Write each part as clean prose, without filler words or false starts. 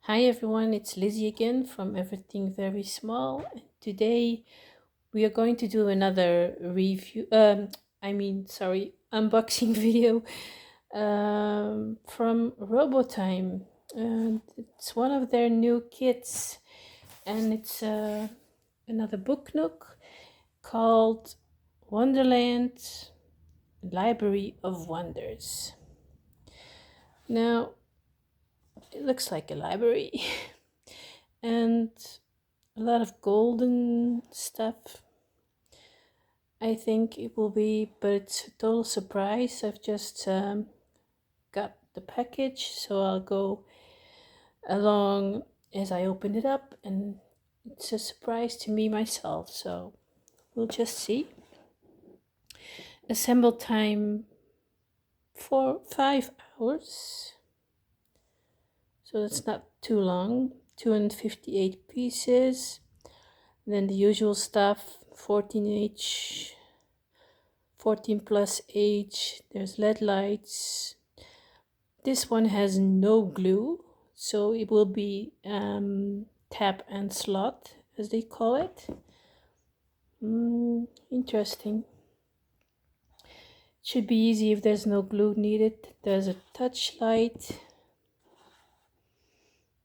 Hi everyone, it's Lizzie again from Everything Very Small. And today we are going to do another unboxing video from Robotime. And it's one of their new kits, and it's another Booknook called Wonderland Library of Wonders. Now, it looks like a library. And a lot of golden stuff. I think it will be, but it's a total surprise. I've just got the package, so I'll go along as I open it up, and it's a surprise to me myself, so we'll just see. Assemble time for 5 hours, so that's not too long. 258 pieces. Then the usual stuff, 14H, 14 plus H. There's LED lights. This one has no glue, so it will be tap and slot, as they call it. Interesting. Should be easy if there's no glue needed. There's a touch light.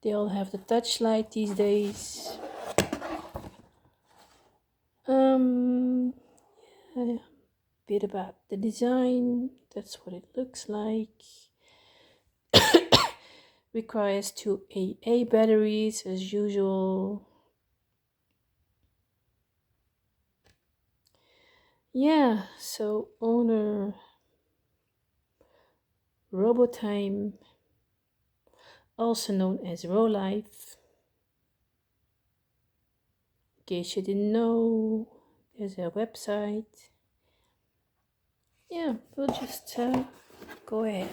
They all have the touch light these days. A bit about the design. That's what it looks like. Requires 2 AA batteries as usual. Yeah, so owner Robotime, also known as Rolife. In case you didn't know, there's a website. Yeah, we'll just go ahead.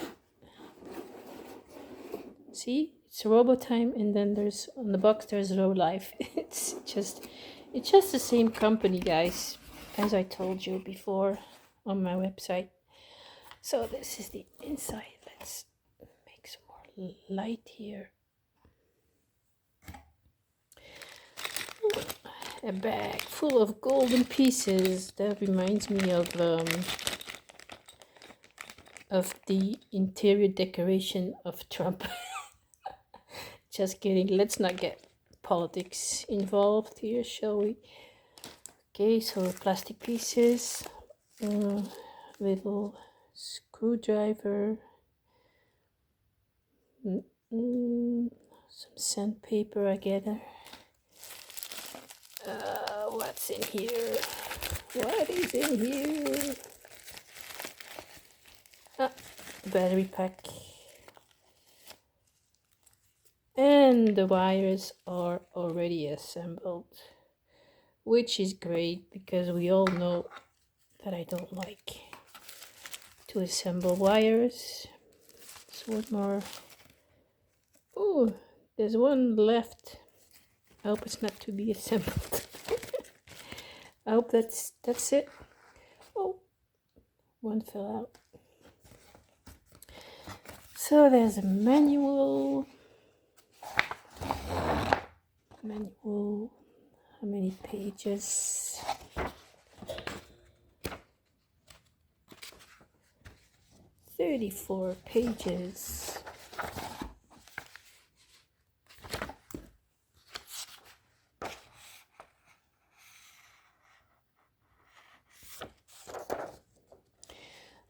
See, it's Robotime, and then there's on the box there's Rolife. it's just the same company, guys, as I told you before on my website. So this is the inside. Let's make some more light here. A bag full of golden pieces. That reminds me of the interior decoration of Trump. Just kidding. Let's not get politics involved here, shall we? Okay, so plastic pieces, little screwdriver, some sandpaper, I gather. What's in here? What is in here? The battery pack. And the wires are already assembled, which is great because we all know that I don't like to assemble wires. So one more. Oh, there's one left. I hope it's not to be assembled. I hope that's it. Oh, one fell out. So there's a manual. How many pages? "34 pages.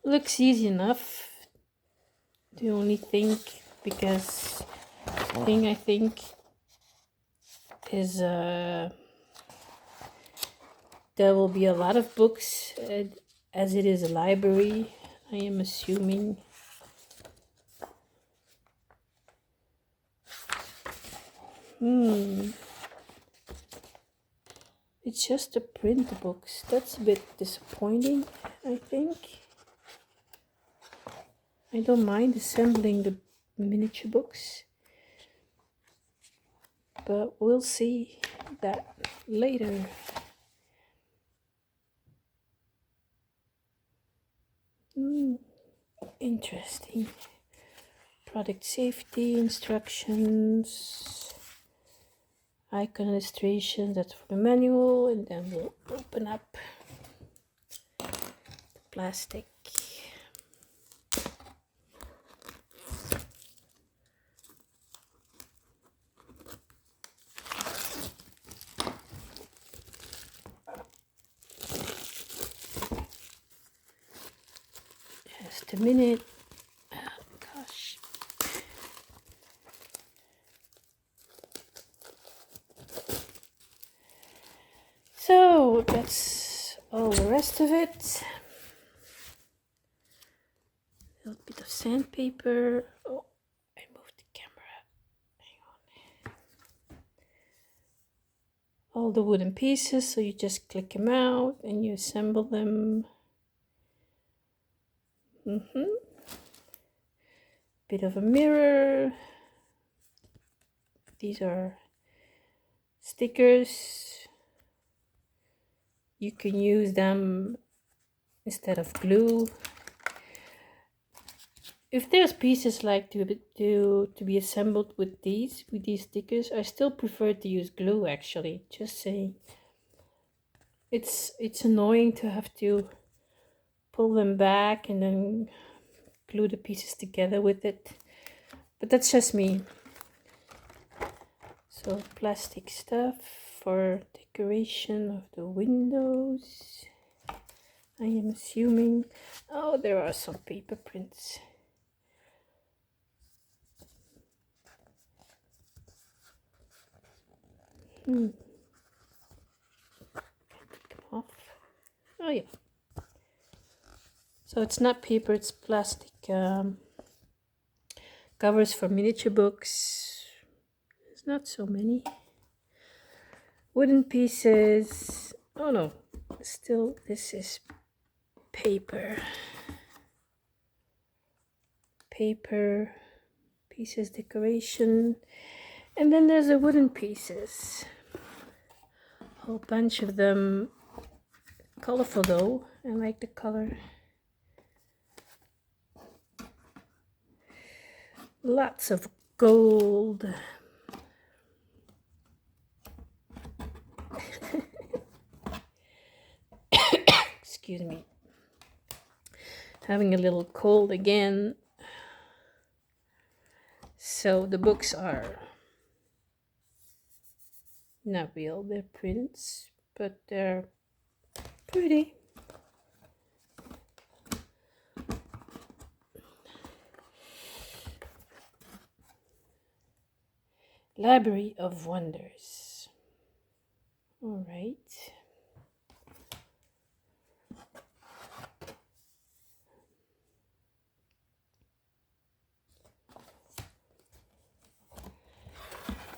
Looks easy enough. The only thing, I think is there will be a lot of books, as it is a library, I am assuming. It's just a print books. That's a bit disappointing, I think. I don't mind assembling the miniature books, but we'll see that later. Interesting. product safety instructions, icon illustration, that's for the manual, and then we'll open up the plastic. Just a minute. Oh, gosh. So that's all the rest of it. A little bit of sandpaper. Oh, I moved the camera. Hang on. All the wooden pieces, so you just click them out and you assemble them. Bit of a mirror. These are stickers. You can use them instead of glue. If there's pieces like to be assembled with these stickers, I still prefer to use glue actually. Just saying. It's annoying to have to pull them back and then glue the pieces together with it. But that's just me. So plastic stuff for decoration of the windows. I am assuming. Oh, there are some paper prints. Take them off. Oh yeah. So it's not paper, it's plastic covers for miniature books. There's not so many. Wooden pieces. Oh no, still this is paper. Paper pieces decoration. And then there's the wooden pieces. A whole bunch of them. Colorful though. I like the color. Lots of gold. Excuse me. Having a little cold again. So the books are not real, they're prints, but they're pretty. Library of Wonders. All right.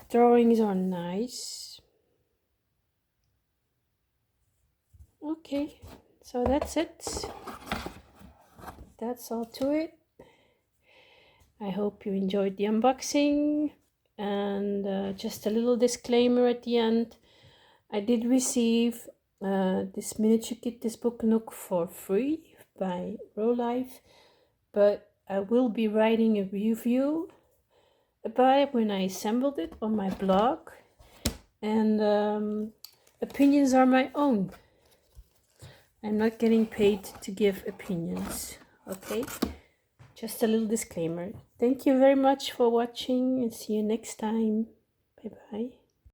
Drawings are nice. Okay, so that's it. That's all to it. I hope you enjoyed the unboxing. And just a little disclaimer at the end. I did receive this miniature kit, this Booknook, for free by Rolife. But I will be writing a review about it when I assembled it on my blog. And opinions are my own. I'm not getting paid to give opinions. Okay? Just a little disclaimer. Thank you very much for watching and see you next time. Bye bye.